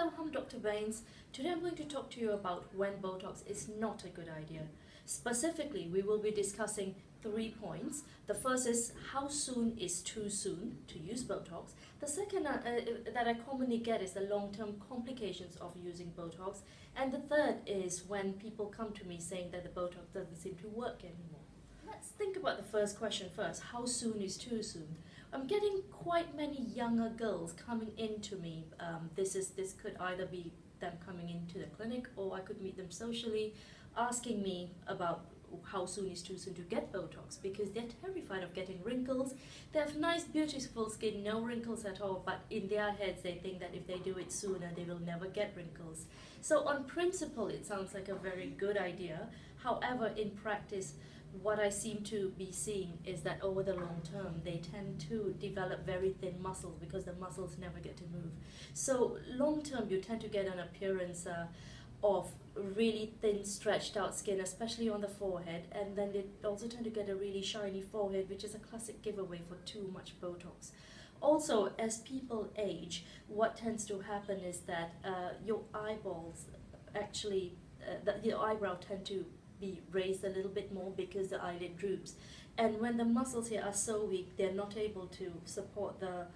Hello, I'm Dr. Bains. Today I'm going to talk to you about when Botox is not a good idea. Specifically, we will be discussing 3 points. The first is how soon is too soon to use Botox. The second that I commonly get is the long-term complications of using Botox. And the third is when people come to me saying that the Botox doesn't seem to work anymore. Let's think about the first question first. How soon is too soon? I'm getting quite many younger girls coming into me. This could either be them coming into the clinic, or I could meet them socially, asking me about how soon is too soon to get Botox, because they're terrified of getting wrinkles. They have nice, beautiful skin, no wrinkles at all, but in their heads they think that if they do it sooner, they will never get wrinkles. So on principle, it sounds like a very good idea. However, in practice, what I seem to be seeing is that over the long term, they tend to develop very thin muscles because the muscles never get to move. So long term, you tend to get an appearance of really thin, stretched out skin, especially on the forehead, and then they also tend to get a really shiny forehead, which is a classic giveaway for too much Botox. Also, as people age, what tends to happen is that your eyeballs actually, your eyebrow tend to be raised a little bit more because the eyelid droops, and when the muscles here are so weak, they're not able to support the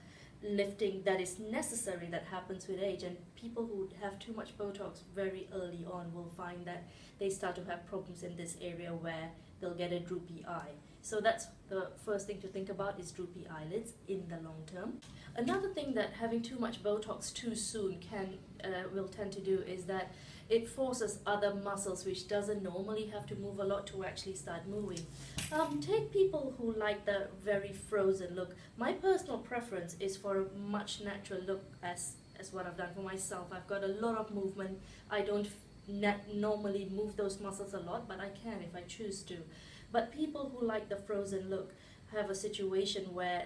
lifting that is necessary that happens with age. And people who have too much Botox very early on will find that they start to have problems in this area where they'll get a droopy eye. So that's the first thing to think about, is droopy eyelids in the long term. Another thing that having too much Botox too soon will tend to do is that it forces other muscles which doesn't normally have to move a lot to actually start moving. Take people who like the very frozen look. My personal preference is for a much natural look as what I've done for myself. I've got a lot of movement. I don't normally move those muscles a lot, but I can if I choose to. But people who like the frozen look have a situation where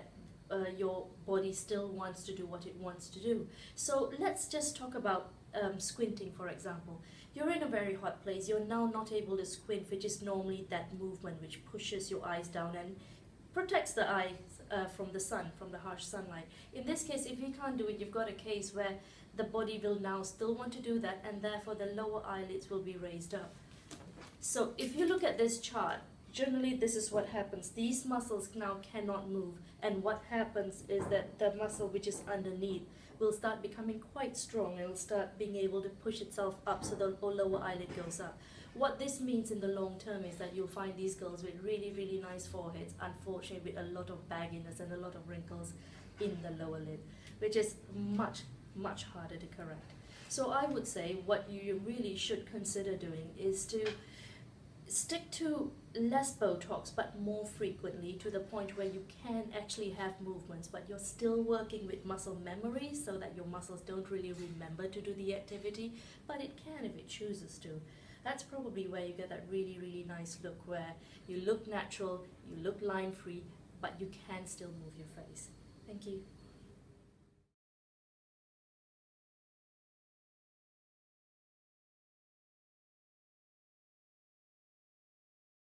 your body still wants to do what it wants to do. So let's just talk about squinting, for example. You're in a very hot place. You're now not able to squint, which is normally that movement which pushes your eyes down and protects the eyes from the sun, from the harsh sunlight. In this case, if you can't do it, you've got a case where the body will now still want to do that, and therefore the lower eyelids will be raised up. So if you look at this chart, generally this is what happens. These muscles now cannot move, and what happens is that the muscle which is underneath will start becoming quite strong. It will start being able to push itself up, so the lower eyelid goes up. What this means in the long term is that you'll find these girls with really, really nice foreheads, unfortunately with a lot of bagginess and a lot of wrinkles in the lower lid, which is much, much harder to correct. So I would say what you really should consider doing is to stick to less Botox but more frequently, to the point where you can actually have movements, but you're still working with muscle memory so that your muscles don't really remember to do the activity, but it can if it chooses to. That's probably where you get that really, really nice look where you look natural, you look line free, but you can still move your face. Thank you.